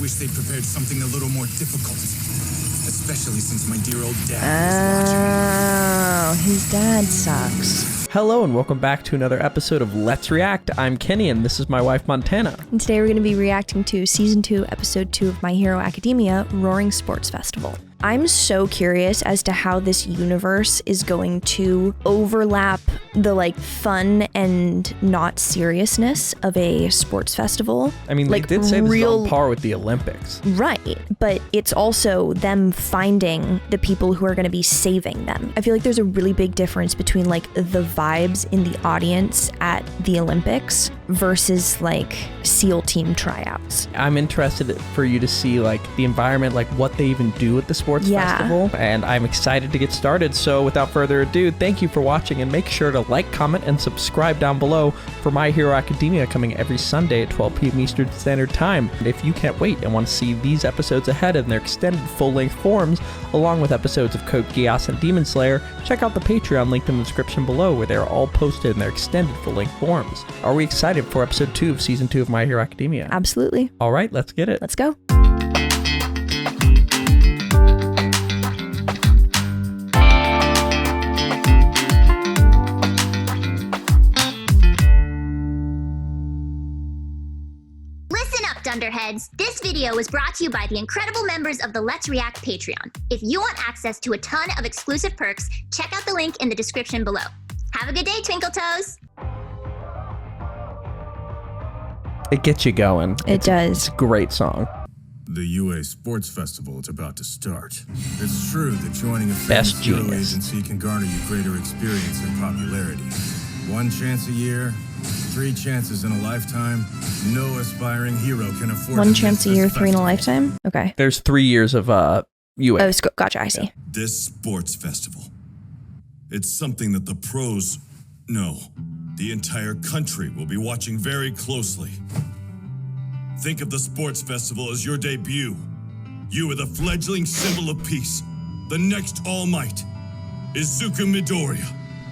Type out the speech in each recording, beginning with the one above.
wish they'd prepared something a little more difficult. Especially since my dear old dad was watching. Oh, his dad sucks. Hello and welcome back to another episode of Let's React. I'm Kenny and this is my wife Montana. And today we're going to be reacting to Season 2, Episode 2 of My Hero Academia, Roaring Sports Festival. I'm so curious as to how this universe is going to overlap the fun and not seriousness of a sports festival. I mean, they did say this is on par with the Olympics. Right, but it's also them finding the people who are going to be saving them. I feel like there's a really big difference between the vibes in the audience at the Olympics versus SEAL team tryouts. I'm interested for you to see the environment, what they even do at the sports festival, and I'm excited to get started. So without further ado, thank you for watching and make sure to like, comment, and subscribe down below for My Hero Academia coming every Sunday at 12 p.m. Eastern Standard Time. And if you can't wait and want to see these episodes ahead in their extended full-length forms, along with episodes of Code Geass and Demon Slayer, check out the Patreon linked in the description below where they're all posted in their extended full-length forms. Are we excited for episode 2 of season 2 of My Hero Academia? Absolutely. All right, let's get it. Let's go. Dunderheads, this video was brought to you by the incredible members of the Let's React Patreon. If you want access to a ton of exclusive perks, check out the link in the description below. Have a good day, Twinkle Toes! It gets you going. It does. It's a great song. The UA Sports Festival is about to start. It's true that joining a Best famous hero genius. agency can garner you greater experience and popularity. 1 chance a year, 3 chances in a lifetime. No aspiring hero can afford 1 to chance a miss year, this 3 in a festival. lifetime? Okay. There's 3 years of UA. Oh, gotcha, I see. This sports festival, it's something that the pros, no, the entire country will be watching very closely. Think of the sports festival as your debut. You are the fledgling symbol of peace, the next All Might, Izuku Midoriya.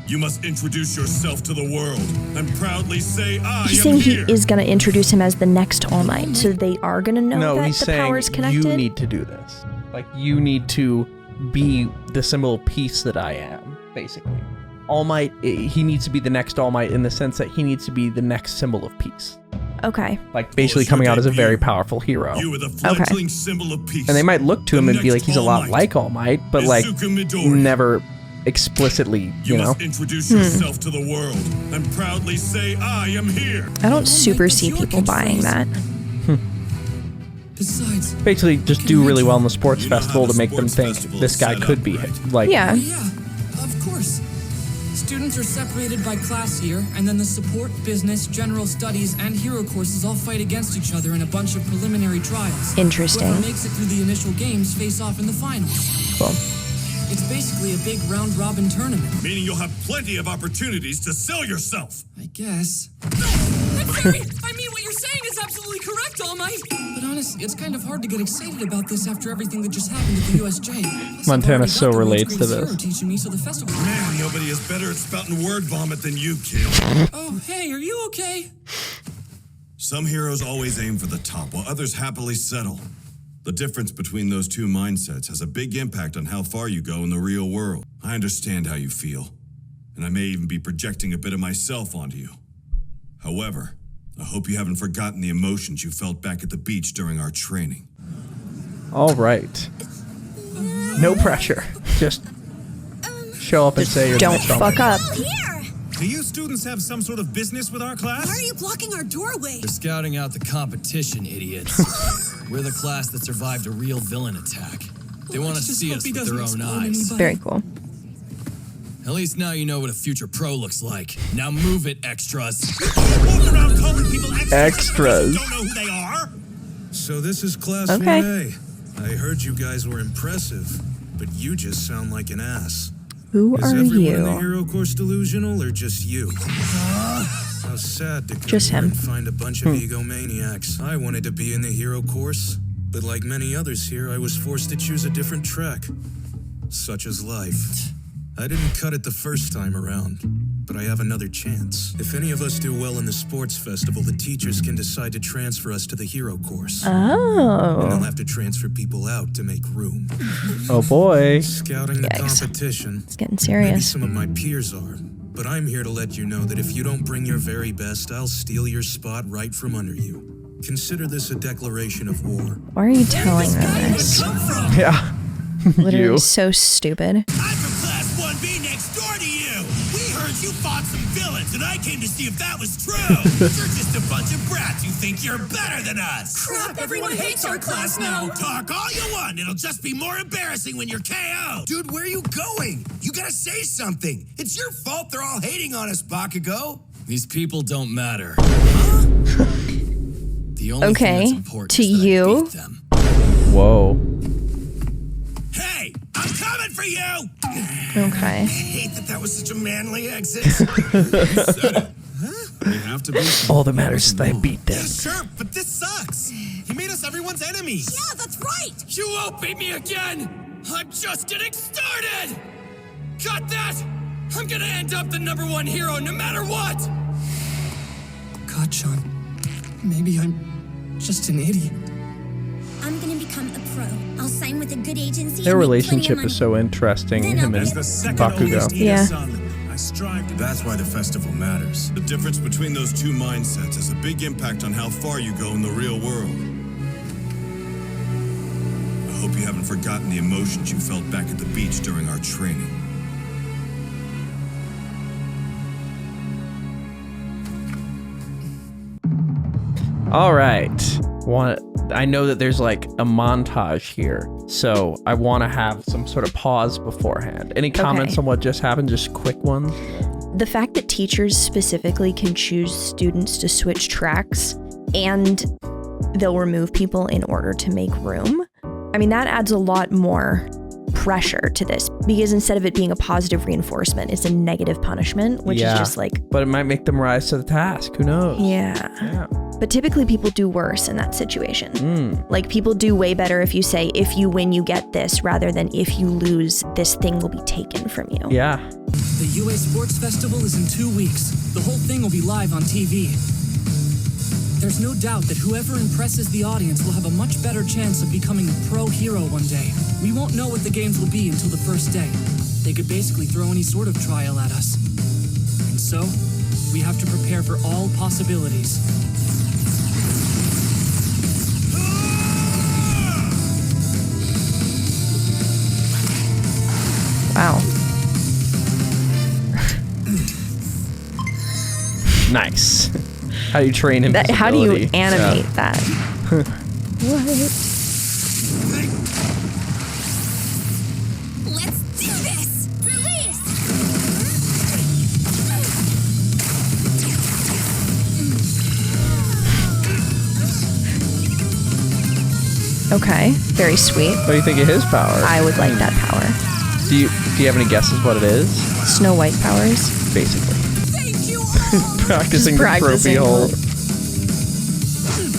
You must introduce yourself to the world and proudly say, I He's am saying here. he is going to introduce him as the next All Might, so they are going to know that he's the saying power's connected? you need to do this. You need to be the symbol of peace that I am, basically. All Might, he needs to be the next All Might in the sense that he needs to be the next symbol of peace. Okay. Basically coming out as a very powerful hero. You are the fledgling symbol of peace. And they might look to him and be like, he's a lot like All Might, but Izuku Midoriya. never explicitly, You know? must introduce yourself to the world and proudly say, I am here. I don't super see people buying that. Besides, Basically, just do really well in the sports You know how festival the to make them sports think festival this is guy set could up, be right? it. Yeah. yeah, of course. Students are separated by class here, and then the support, business, general studies, and hero courses all fight against each other in a bunch of preliminary trials. Interesting. Whoever makes it through the initial games face off in the finals. Cool. It's basically a big round-robin tournament. Meaning you'll have plenty of opportunities to sell yourself. I guess. No! I'm sorry! I mean, what you're saying is absolutely correct, All Might! But honestly, it's kind of hard to get excited about this after everything that just happened at the USJ. Plus, Montana I've already so got the world's relates to greatest this. hero teaching me, so the festival. Man, nobody is better at spouting word vomit than you, kid. Oh, hey, are you okay? Some heroes always aim for the top, while others happily settle. The difference between those two mindsets has a big impact on how far you go in the real world. I understand how you feel, and I may even be projecting a bit of myself onto you. However, I hope you haven't forgotten the emotions you felt back at the beach during our training. All right. No pressure. Just show up and say you're the Don't next All Might. fuck up. Here! Do you students have some sort of business with our class? Why are you blocking our doorway? They're scouting out the competition, idiots. We're the class that survived a real villain attack. They want to Let's just see hope us he with doesn't their own explode eyes. anybody. Very cool. At least now you know what a future pro looks like. Now move it, extras. Walk around calling people Extras. Don't know who they are. So this is class Okay. 1A. I heard you guys were impressive, but you just sound like an ass. Who Is are everyone in the you? hero course delusional or just you? How sad to come Just here him. and find a bunch of egomaniacs. I wanted to be in the hero course, but like many others here, I was forced to choose a different track. Such is life. I didn't cut it the first time around. but I have another chance. If any of us do well in the sports festival, the teachers can decide to transfer us to the hero course. Oh. And they'll have to transfer people out to make room. Oh boy. Scouting the Yikes. competition. It's getting Maybe serious. some of my peers are, but I'm here to let you know that if you don't bring your very best, I'll steal your spot right from under you. Consider this a declaration of war. Why are you telling them this? Yeah. Literally You. so stupid. I'm from Class 1B next door to you. We heard you fought some villains, and I came to see if that was true. You're just a bunch of brats who think you're better than us. Crap, everyone hates our class now. Talk all you want. It'll just be more embarrassing when you're KO. Dude, where are you going? You gotta say something. It's your fault they're all hating on us, Bakugo. These people don't matter. The only Okay, thing that's important to is that I you. beat them. Whoa. Hey, I'm coming for you. Okay. I hate that was such a manly exit. You have to be. All that matters is that I beat them. Sure, but this sucks. He made us everyone's enemies. Yeah, that's right. You won't beat me again. I'm just getting started. Cut that. I'm gonna end up the #1 hero no matter what. God, Sean. Maybe I'm just an idiot. I'm gonna become a pro. I'll sign with a good agency. Their and make plenty relationship of is so interesting. Then Him I'll and be The second Bakugo. oldest Yeah. son. I strive to. That's why the festival matters. The difference between those two mindsets has a big impact on how far you go in the real world. I hope you haven't forgotten the emotions you felt back at the beach during our training. All right. I know that there's like a montage here, so I want to have some sort of pause beforehand. Any comments Okay. on what just happened? Just quick ones. The fact that teachers specifically can choose students to switch tracks and they'll remove people in order to make room. I mean, that adds a lot more pressure to this because instead of it being a positive reinforcement, it's a negative punishment, which is just like, But it might make them rise to the task. Who knows? yeah. But typically people do worse in that situation. Like people do way better if you say, if you win, you get this, rather than if you lose, this thing will be taken from you. Yeah. The UA Sports Festival is in 2 weeks. The whole thing will be live on TV. There's no doubt that whoever impresses the audience will have a much better chance of becoming a pro hero one day. We won't know what the games will be until the first day. They could basically throw any sort of trial at us. And so, we have to prepare for all possibilities. Wow. Nice. How do you train him? How do you animate that? What? Let's do this! Release! Okay, very sweet. What do you think of his power? I would like that power. Do you have any guesses what it is? Snow White powers. Basically. Thank you all! Practicing the trophy practicing. hold.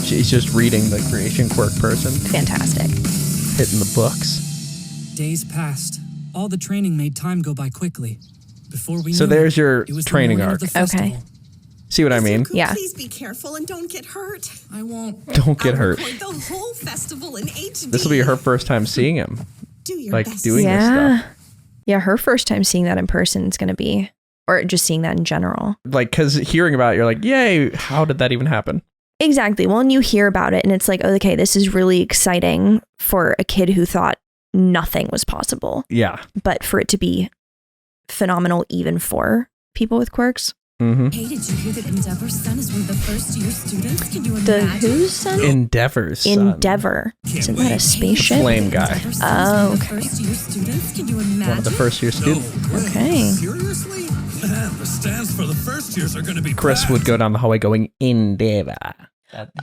She's just reading the creation quirk person. Fantastic. Hitting the books. Days passed. All the training made time go by quickly. Before we So knew there's your it was the training morning arc. of the festival. See what I mean? Yeah. Please be careful and don't get hurt. I won't. Don't get hurt. Record the whole festival in HD. This will be her first time seeing him. Do your Like best. doing this Yeah. stuff. Yeah, her first time seeing that in person is going to be, or just seeing that in general. Like, because hearing about it, you're like, yay, how did that even happen? Exactly. Well, and you hear about it and it's like, okay, this is really exciting for a kid who thought nothing was possible. Yeah. But for it to be phenomenal even for people with quirks. Mm-hmm. Hey, did you hear that Endeavor's son is one of the first year students? Can you The imagine? whose son? Endeavor's son. Endeavor. Isn't that a spaceship? Flame guy. Endeavor's Oh, son is one of the okay. first year students? Can you imagine? One of the first year students. Okay. Seriously? Man, the stands for the first years are gonna be Chris packed. would go down the hallway going, Endeavor.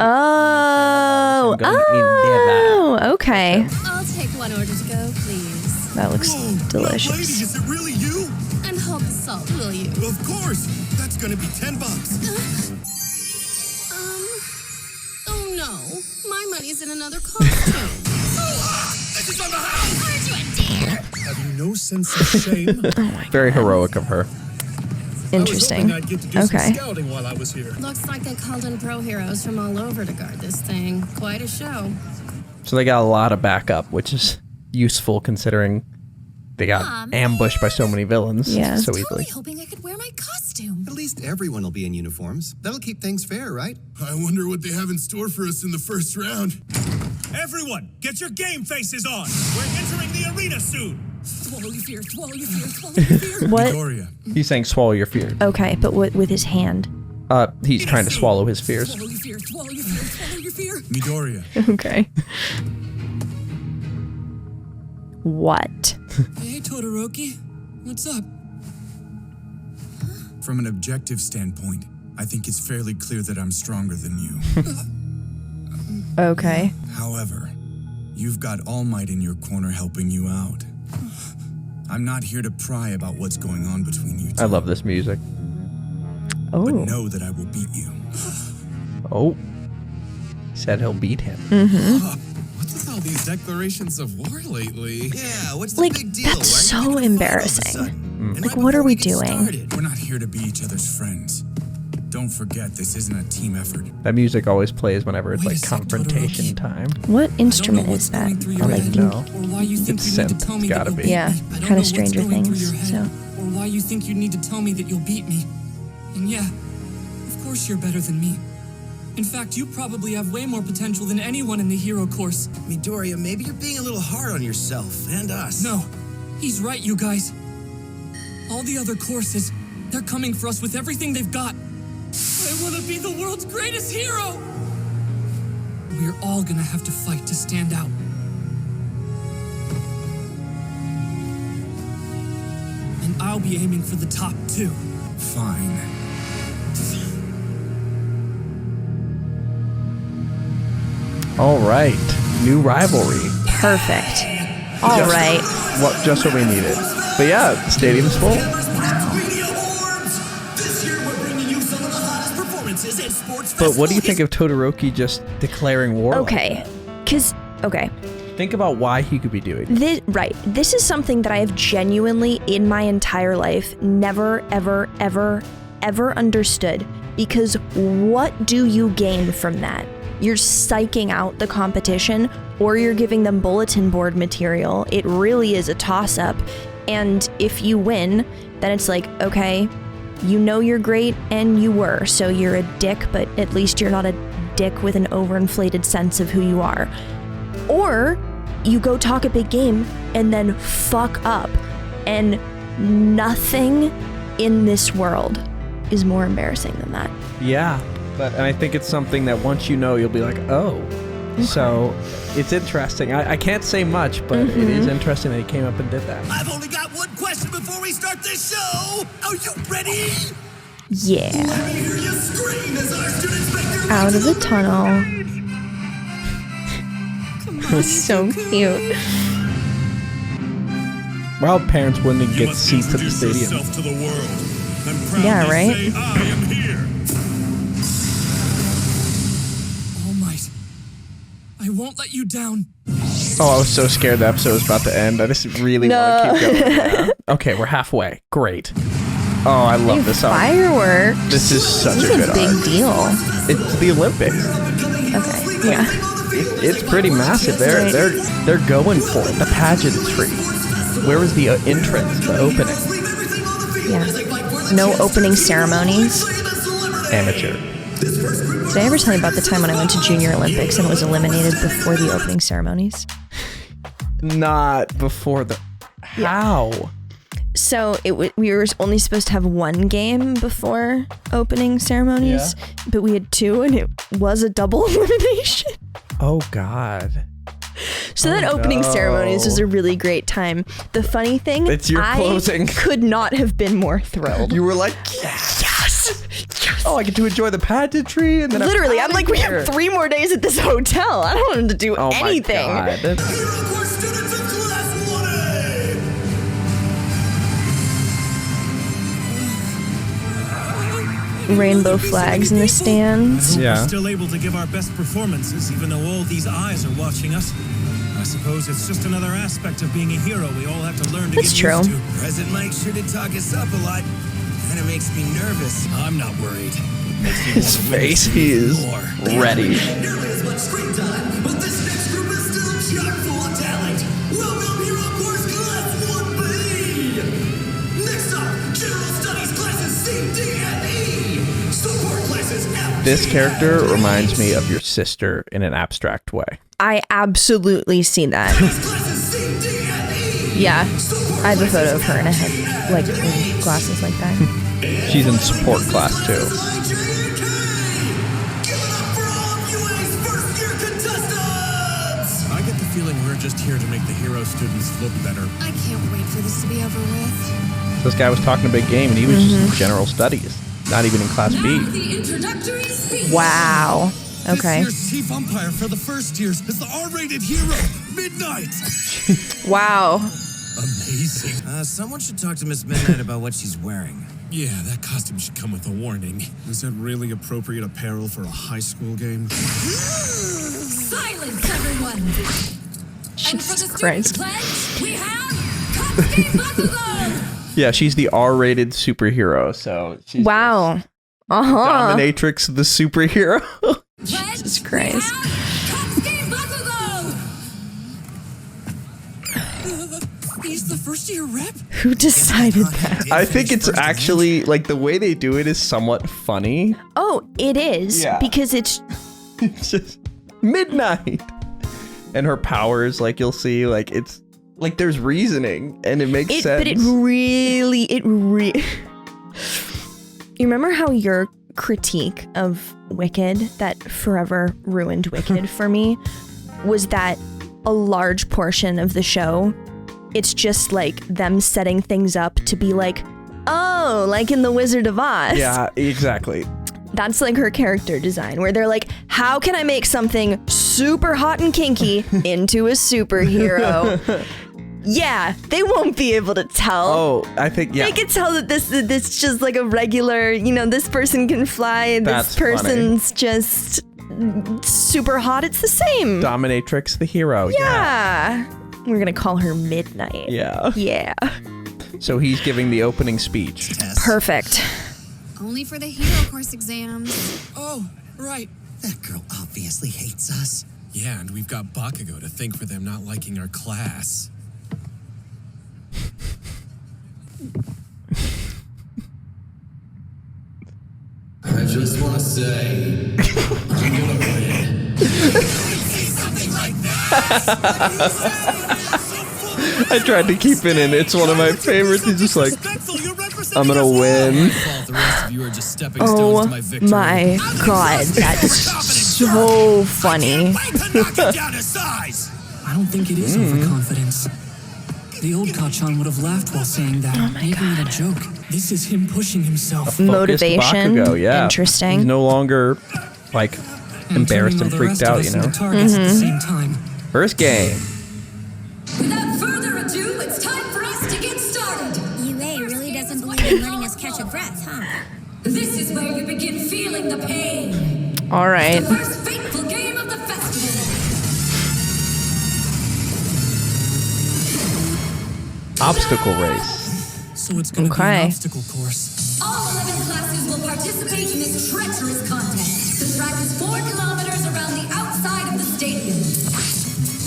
Oh. Oh, okay. I'll take one order to go, please. That looks Whoa, delicious. lady, is it really you? And hold the salt, will you? Of course. That's gonna be $10. Oh no. My money's in another costume. This is on the house. Aren't you a dear? Have you no sense of shame? Very heroic of her. Interesting. I'd get to do Okay. some scouting while I was here. Looks like they called in pro heroes from all over to guard this thing. Quite a show. So they got a lot of backup, which is useful considering they got ambushed by so many villains so easily. Hoping I could wear my costume. At least everyone will be in uniforms. That'll keep things fair, right? I wonder what they have in store for us in the first round. Everyone, get your game faces on. We're entering the arena soon. Swallow your fear, swallow your fear, swallow your fear. What? Midoriya. He's saying swallow your fear. Okay, but with his hand. He's trying to swallow his fears. Swallow your fear, swallow your fear, swallow your fear. Midoriya. Okay. What? Hey, Todoroki. What's up? From an objective standpoint, I think it's fairly clear that I'm stronger than you. Okay. However, you've got All Might in your corner helping you out. I'm not here to pry about what's going on between you two. I love this music. Oh. But know that I will beat you. Oh. He said he'll beat him. What's with all these declarations of war lately? Yeah, what's the Like, big deal? that's Why are so you picking a fight all of a embarrassing. sudden? And Like, right what are before we get doing? started. We're not here to be each other's friends. Don't forget, this isn't a team effort. That music always plays whenever it's Wait a like sec, confrontation Todoroki. time. What I don't know instrument what's is that? going through Or your like, head, No. or why you think It's you need to synth. tell me It's that gotta you'll be. beat Yeah, me. I kinda don't know what's Stranger going through Things, your head, so. or why you think you need to tell me that you'll beat me. And yeah, of course you're better than me. In fact, you probably have way more potential than anyone in the hero course. Midoriya, maybe you're being a little hard on yourself and us. No, he's right, you guys. All the other courses, they're coming for us with everything they've got. I want to be the world's greatest hero! We're all gonna have to fight to stand out. And I'll be aiming for the top too. Fine. All right. New rivalry. Perfect. All right. What? Just what we needed. But yeah, the stadium's full. This year we're bringing you some of the hottest performances at Sports But what do you think of Todoroki just declaring war? Okay. Okay. Think about why he could be doing this. This is something that I have genuinely in my entire life never, ever understood. Because what do you gain from that? You're psyching out the competition, or you're giving them bulletin board material. It really is a toss-up. And if you win, then it's like, okay, you know you're great, and you were, so you're a dick, but at least you're not a dick with an overinflated sense of who you are. Or you go talk a big game and then fuck up, and nothing in this world is more embarrassing than that. Yeah. And I think it's something that once you know, you'll be like, oh. Okay. So it's interesting. I can't say much, but it is interesting that he came up and did that. I've only got one question before we start this show. Are you ready? Yeah. Let me hear you scream as our student inspector Out of the tunnel. So cute. Wild parents wouldn't You get must seats at the introduce stadium. yourself to the world. I'm proud Yeah, to right? say I am here. All Might, I won't let you down. Oh, I was so scared the episode was about to end. I just really want to keep going. Yeah. Okay, we're halfway. Great. Oh, I love this song. Fireworks. This is such This a is good a big art. deal. It's the Olympics. Okay. Yeah. It's pretty massive. They're going for it. The pageantry. Where was the entrance? The opening? Yeah. No opening ceremonies. Amateur. Did I ever tell you about the time when I went to Junior Olympics and was eliminated before the opening ceremonies? Not before the. How? So we were only supposed to have one game before opening ceremonies, but we had two, and it was a double elimination. Oh God. So that opening ceremonies was a really great time. The funny thing, It's your closing. I could not have been more thrilled. You were like, yes. Oh, I get to enjoy the pageantry, and then Literally, I'm like, we have 3 more days at this hotel. I don't want him to do anything. My God. students of Class 1A. Rainbow flags in the stands. We're still able to give our best performances, even though all these eyes are watching us. I suppose it's just another aspect of being a hero we all have to learn to That's get true. used to. President Mike sure did talk us up a lot. Kinda makes me nervous. I'm not worried. His face, he is ready. Nearly as much screen time, but this next group is still chock full of talent. Welcome Hero Course Class 1B. Next up, General Studies Classes C, D, and E. Support Classes F, This G, character and reminds me H. of your sister in an abstract way. I absolutely see that. Classes C, D, and E. Yeah. Support I have a photo of classes her and I F, have G, and like H. glasses like that. She's in support class too. Give it up for all of UA's first-year contestants! I get the feeling we're just here to make the hero students look better. I can't wait for this to be over with. This guy was talking a big game and he was just in general studies, not even in class Now B. the introductory speech. Wow. Okay. This year's chief umpire for the first years is the R-rated hero, Midnight. Wow. Amazing. Someone should talk to Miss Midnight about what she's wearing. Yeah, that costume should come with a warning. Is that really appropriate apparel for a high school game? Silence, everyone. And for the Jesus student Christ. pledge, we have Katsuki Bakugo. Yeah, she's the R-rated superhero, so she's Wow. Uh-huh. Dominatrix the superhero. Jesus Christ. Katsuki Bakugo. He's the first-year rep? Who decided that? I think it's actually, like, the way they do it is somewhat funny. Oh, it is. Yeah. Because it's It's just Midnight. And her powers, like, you'll see, like, it's, like, there's reasoning, and it makes sense. But you remember how your critique of Wicked that forever ruined Wicked for me was that a large portion of the show, it's just like them setting things up to be like, oh, like in The Wizard of Oz. Yeah, exactly. That's like her character design, where they're like, how can I make something super hot and kinky into a superhero? Yeah, they won't be able to tell. Oh, I think, yeah. They can tell that this just like a regular, this person can fly, and That's this person's just super hot. It's the same. Dominatrix the hero. Yeah. We're gonna call her Midnight. Yeah. Yeah. So he's giving the opening speech. Perfect. Only for the hero course exams. Oh, right. That girl obviously hates us. Yeah, and we've got Bakugo to thank for them not liking our class. I just want to say, I'm gonna win. Something like that! I tried to keep it in. It's one of my favorites. He's just like, I'm gonna win. The rest of you are just stepping stones to my victory. My God, that's so funny. I don't think it is overconfidence. The old Kachan would have laughed while saying that, making it a joke. This is him pushing himself. Motivation. Bakugo, yeah. Interesting. He's no longer, like, embarrassed and freaked out, you know? Targets at the same time. First game. Without further ado, it's time for us to get started. UA really doesn't believe in letting us catch a breath, huh? This is where you begin feeling the pain. All right. The first fateful game of the festival. Obstacle race. So it's gonna be Okay. an obstacle course. All 11 classes will participate in this treacherous contest. The track is 4 kilometers around the outside of the stadium.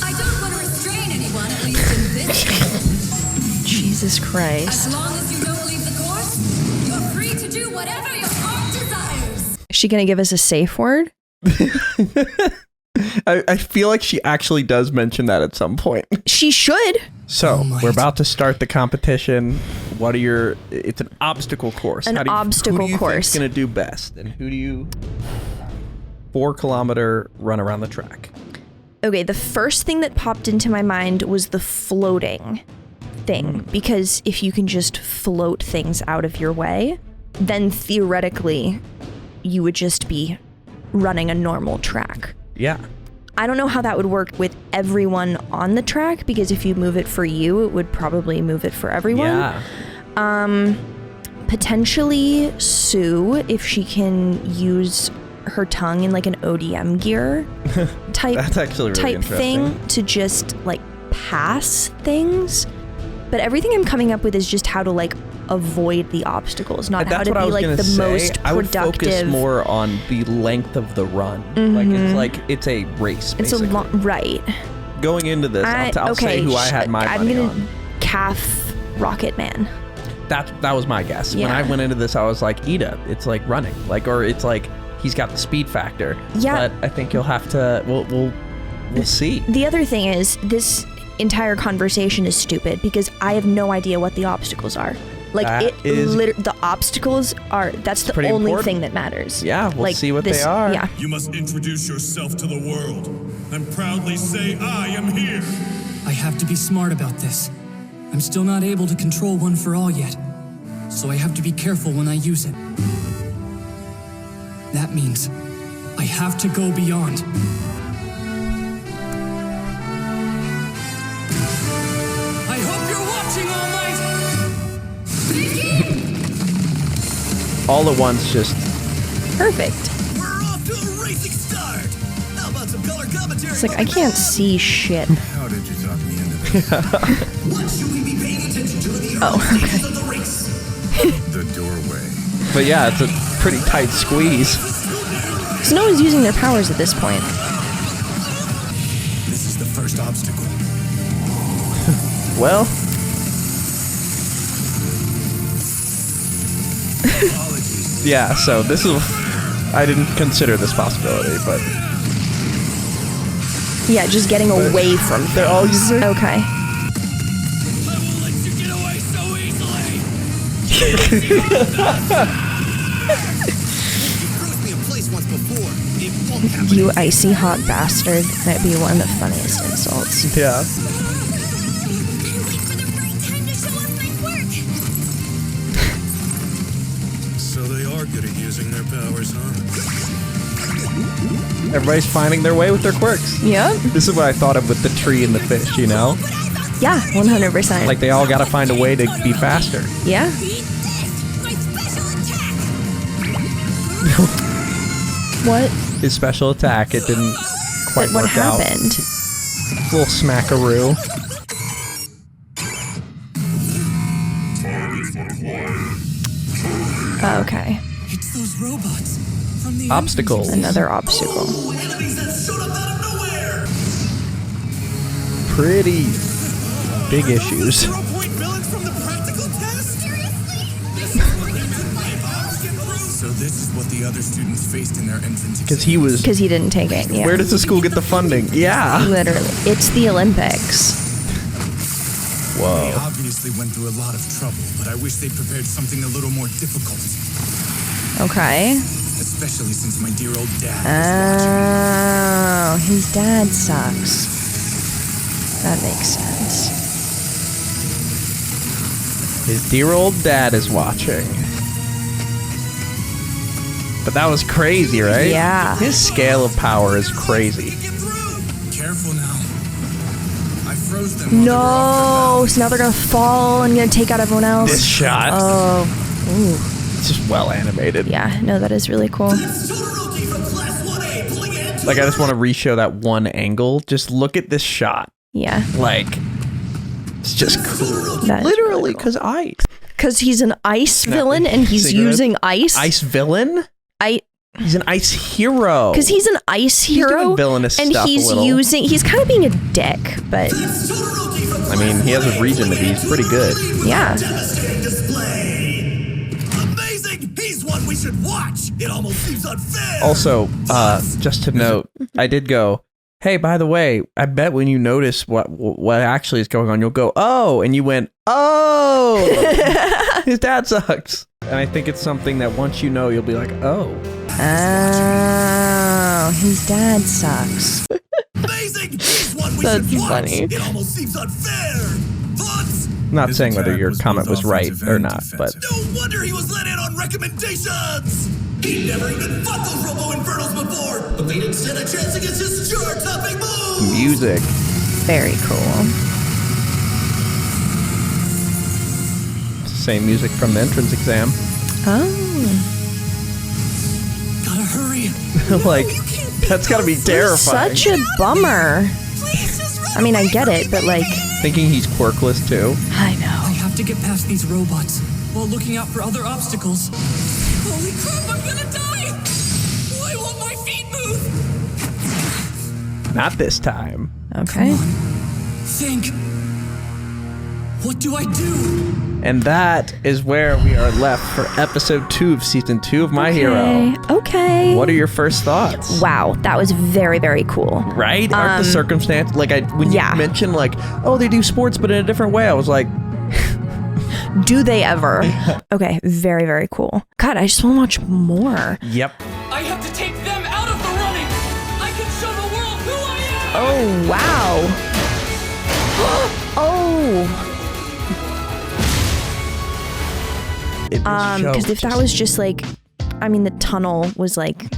I don't want to restrain anyone, at least in this game. Jesus Christ. As long as you don't leave the course, you're free to do whatever your heart desires. Is she gonna give us a safe word? I feel like she actually does mention that at some point. She should. So, we're about to start the competition. What are it's an obstacle course. An obstacle who do you course. think's gonna do best? And who do you 4-kilometer run around the track? Okay, the first thing that popped into my mind was the floating thing, because if you can just float things out of your way, then theoretically you would just be running a normal track. Yeah. I don't know how that would work with everyone on the track, because if you move it for you, it would probably move it for everyone. Yeah. Potentially Sue, if she can use her tongue in like an ODM gear type That's actually really type interesting. thing to just like pass things. But everything I'm coming up with is just how to like avoid the obstacles, not how to be like the most productive. I would focus more on the length of the run. Like it's a race, basically. It's a long, right. Going into this, I'll say who I had my money on. I'm gonna calf Rocket Man. That was my guess. Yeah. When I went into this, I was like, Ida, it's like running, or it's like he's got the speed factor. Yeah. But I think you'll have to. We'll see. The other thing is, this entire conversation is stupid because I have no idea what the obstacles are. Like the obstacles are. That's the only important thing that matters. Yeah, we'll see what they are. Yeah. You must introduce yourself to the world and proudly say, "I am here." I have to be smart about this. I'm still not able to control One for All yet, so I have to be careful when I use it. That means I have to go beyond. I hope you're watching, All Might! All at once, just perfect. We're off to a racing start. How about some color commentary? It's like I can't see shit. How did you talk me into this? What should we be paying attention to in the early stages of the race? The doorway. But yeah, it's a pretty tight squeeze. So no one's using their powers at this point. This is the first obstacle. Well. Yeah, so this is. I didn't consider this possibility, but. Yeah, just getting away from they're all using. Okay. I won't let you get away so easily. You froze me in place once before. It won't happen. You icy hot bastard. That'd be one of the funniest insults. Yeah. So they are good at using their powers, huh? Everybody's finding their way with their quirks. Yeah. This is what I thought of with the tree and the fish, you know? Yeah, 100%. Like they all gotta find a way to be faster. Yeah. What? His special attack, it didn't quite What work out. happened? Little smackaroo. Oh, okay. It's those robots from the Obstacles. Another obstacle. Enemies that showed up out of nowhere. Pretty big issues. 0-point villains from the practical test. So this is what the other students faced in their entrance Because he didn't take it. Yeah. Where does the school get the funding? Yeah. Literally. It's the Olympics. They Whoa. obviously went through a lot of trouble, but I wish they prepared something a little more difficult. Okay. Especially since my dear old dad Oh, his dad sucks. That makes sense. His dear old dad is watching. But that was crazy, right? Yeah. His scale of power is crazy. Careful now. I froze them. No, so now they're gonna fall and gonna take out everyone else. This shot. Oh, ooh. It's just well animated. Yeah, no, that is really cool. That's Todoroki from Class 1A pulling ahead to Like, I just want to re-show that one angle. Just look at this shot. Yeah. Like, it's just cool. That is Literally, really cool. because ice. Because he's an ice villain and he's Cigarette? using ice. Ice villain? He's an ice hero. Because he's an ice He's hero. doing villainous and stuff he's a little. he's kind of being a dick, but I mean, he has a reason to be. He's pretty good. yeah. devastating display. Amazing! He's one we should watch. It almost seems unfair. Also, just to note, I did go, hey, by the way, I bet when you notice what actually is going on, you'll go, oh, and you went, oh, his dad sucks. And I think it's something that once you know, you'll be like, oh. Oh, his dad sucks. Amazing! He's one we That's should watch. funny. It almost seems unfair. Thoughts? Not His saying whether attack your was comment both was right offensive or and not, but defensive. No wonder he was let in on recommendations! He never even fought those Robo-Infernos before, but they didn't stand a chance against his jaw-topping moves! music. Very cool. Same music from the entrance exam. Oh. Gotta hurry. Like, that's gotta be terrifying. Such a bummer. Please just run I mean, I get it, but like... Thinking he's quirkless too. I know. I have to get past these robots while looking out for other obstacles. Holy crap, I'm gonna die! Why won't my feet move? Not this time. Okay. Think. What do I do? And that is where we are left for episode 2 of season 2 of My Hero. Okay. What are your first thoughts? Wow, that was very, very cool. Right? Aren't the circumstance when you mentioned like, oh, they do sports but in a different way, I was like, do they ever? Okay, very, very cool. God, I just want to watch more. Yep. I have to take them out of the running. I can show the world who I am. Oh, wow. Oh. Because if that was just like, I mean, the tunnel was like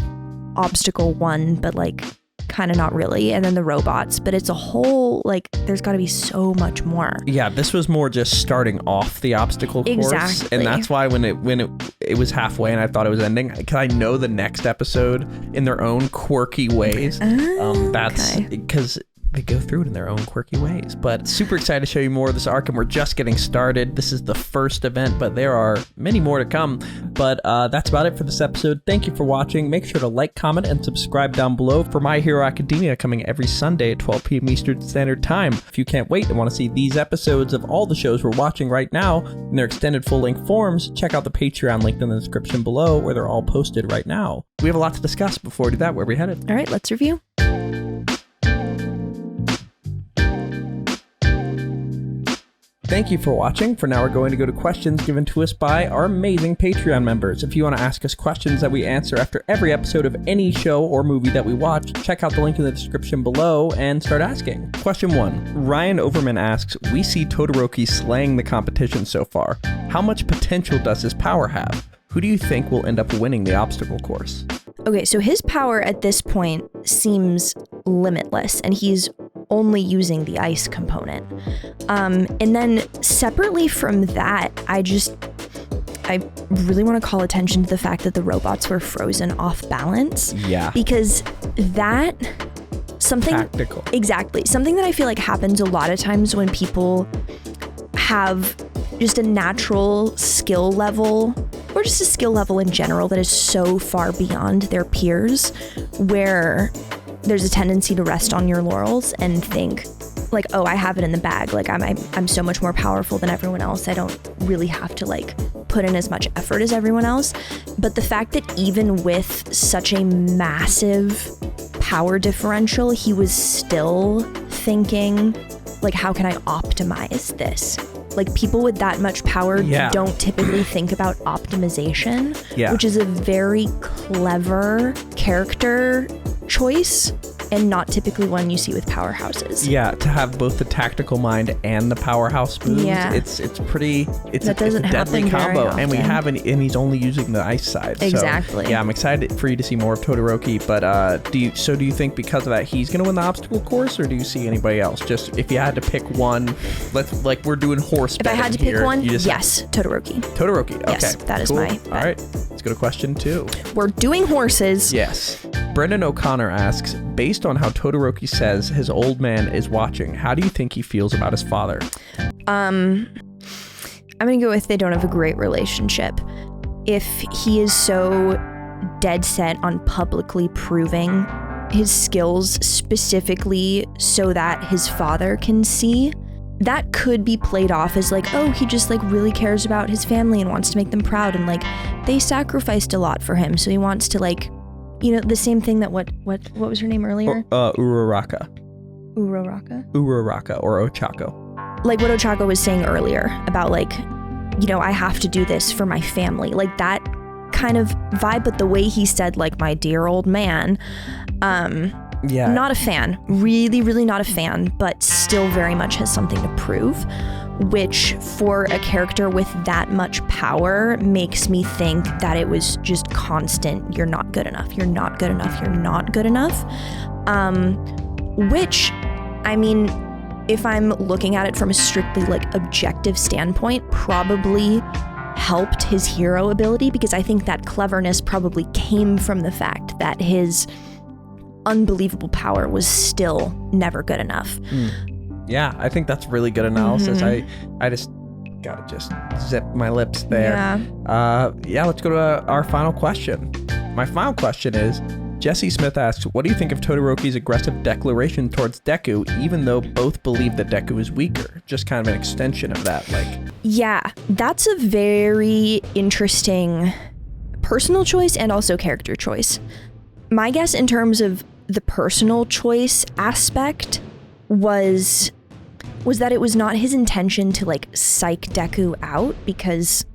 obstacle 1, but like kind of not really, and then the robots, but it's a whole, like, there's got to be so much more. Yeah, this was more just starting off the obstacle course. Exactly. And that's why when it was halfway and I thought it was ending, because I know the next episode in their own quirky ways. That's because they go through it in their own quirky ways. But super excited to show you more of this arc, and we're just getting started. This is the first event, but there are many more to come. But that's about it for this episode. Thank you for watching. Make sure to like, comment, and subscribe down below for My Hero Academia, coming every Sunday at 12 p.m. Eastern Standard Time. If you can't wait and want to see these episodes of all the shows we're watching right now in their extended full-length forms, check out the Patreon linked in the description below, where they're all posted right now. We have a lot to discuss. Before we do that, where are we headed? All right, let's review. Thank you for watching. For now, we're going to go to questions given to us by our amazing Patreon members. If you want to ask us questions that we answer after every episode of any show or movie that we watch, check out the link in the description below and start asking. Question 1. Ryan Overman asks, we see Todoroki slaying the competition so far. How much potential does his power have? Who do you think will end up winning the obstacle course? Okay, so his power at this point seems limitless, and he's only using the ice component. And then separately from that, I really want to call attention to the fact that the robots were frozen off balance. Yeah. Because that something tactical. Exactly. Something that I feel like happens a lot of times when people have just a natural skill level, or just a skill level in general that is so far beyond their peers, where there's a tendency to rest on your laurels and think like, oh, I have it in the bag. Like I'm so much more powerful than everyone else. I don't really have to like put in as much effort as everyone else. But the fact that even with such a massive power differential, he was still thinking like, how can I optimize this? Like, people with that much power don't typically think about optimization, which is a very clever character choice and not typically one you see with powerhouses. Yeah, to have both the tactical mind and the powerhouse moves, it's a deadly combo. And we have and he's only using the ice side. Exactly. So, yeah, I'm excited for you to see more of Todoroki. But do you think because of that he's gonna win the obstacle course, or do you see anybody else? Just if you had to pick one, we're doing horse. If I had to pick one, yes, Todoroki. Todoroki. Okay. Yes, that is my bet. All right, let's go to question 2. We're doing horses. Yes. Brendan O'Connor asks, based on how Todoroki says his old man is watching, how do you think he feels about his father? I'm gonna go with they don't have a great relationship. If he is so dead set on publicly proving his skills specifically so that his father can see, that could be played off as like, oh, he just like really cares about his family and wants to make them proud, and like they sacrificed a lot for him, so he wants to like, you know, the same thing that what was her name earlier? Uraraka. Uraraka or Ochako. Like what Ochako was saying earlier about like, you know, I have to do this for my family, like that kind of vibe. But the way he said like, my dear old man, not a fan, really not a fan, but still very much has something to prove, which for a character with that much power makes me think that it was just constant, you're not good enough, you're not good enough, you're not good enough. Which, I mean, if I'm looking at it from a strictly like objective standpoint, probably helped his hero ability, because I think that cleverness probably came from the fact that his unbelievable power was still never good enough. Yeah, I think that's really good analysis. I just gotta just zip my lips there. Let's go to our final question. My final question is, Jesse Smith asks, what do you think of Todoroki's aggressive declaration towards Deku, even though both believe that Deku is weaker? Just kind of an extension of that, like. Yeah, that's a very interesting personal choice and also character choice. My guess in terms of the personal choice aspect was that it was not his intention to like psych Deku out, because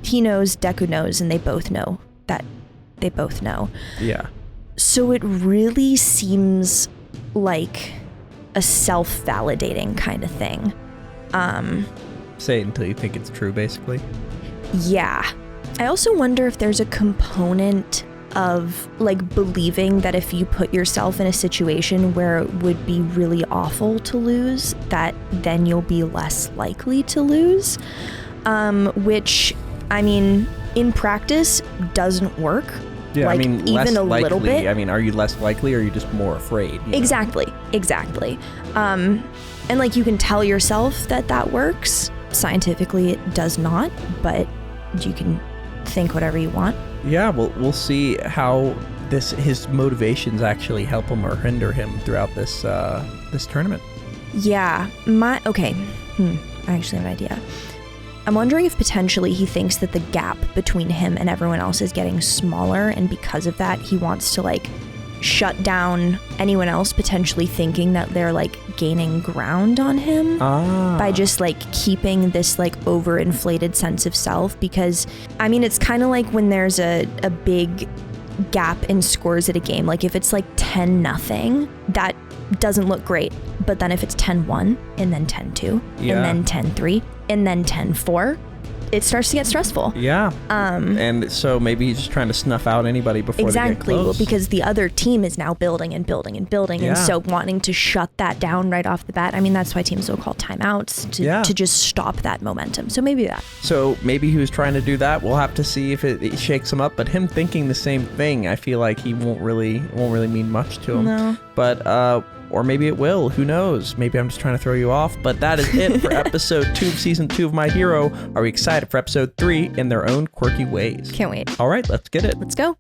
he knows Deku knows and they both know that they both know. Yeah. So it really seems like a self-validating kind of thing. Say it until you think it's true, basically. Yeah. I also wonder if there's a component of like believing that if you put yourself in a situation where it would be really awful to lose, that then you'll be less likely to lose, which, I mean, in practice doesn't work. Yeah, like, I mean, even less a likely. little bit. I mean, are you less likely or are you just more afraid? Exactly. And like you can tell yourself that works. Scientifically, it does not, but you can think whatever you want. Yeah, we'll see how his motivations actually help him or hinder him throughout this tournament. Yeah, I actually have an idea. I'm wondering if potentially he thinks that the gap between him and everyone else is getting smaller, and because of that, he wants to like shut down anyone else potentially thinking that they're like gaining ground on him by just like keeping this like overinflated sense of self. Because I mean, it's kind of like when there's a big gap in scores at a game, like if it's like 10-0, that doesn't look great. But then if it's 10-1 and then 10-2 and then 10-3 and then 10-4, it starts to get stressful. Yeah. And so maybe he's just trying to snuff out anybody before they get close. Well, because the other team is now building and building and building, and so wanting to shut that down right off the bat. I mean, that's why teams will call timeouts to just stop that momentum. So maybe that. So maybe he was trying to do that. We'll have to see if it shakes him up. But him thinking the same thing, I feel like he won't really mean much to him. No. But or maybe it will. Who knows? Maybe I'm just trying to throw you off. But that is it for episode 2 of season 2 of My Hero. Are we excited for episode 3 in their own quirky ways? Can't wait. All right, let's get it. Let's go.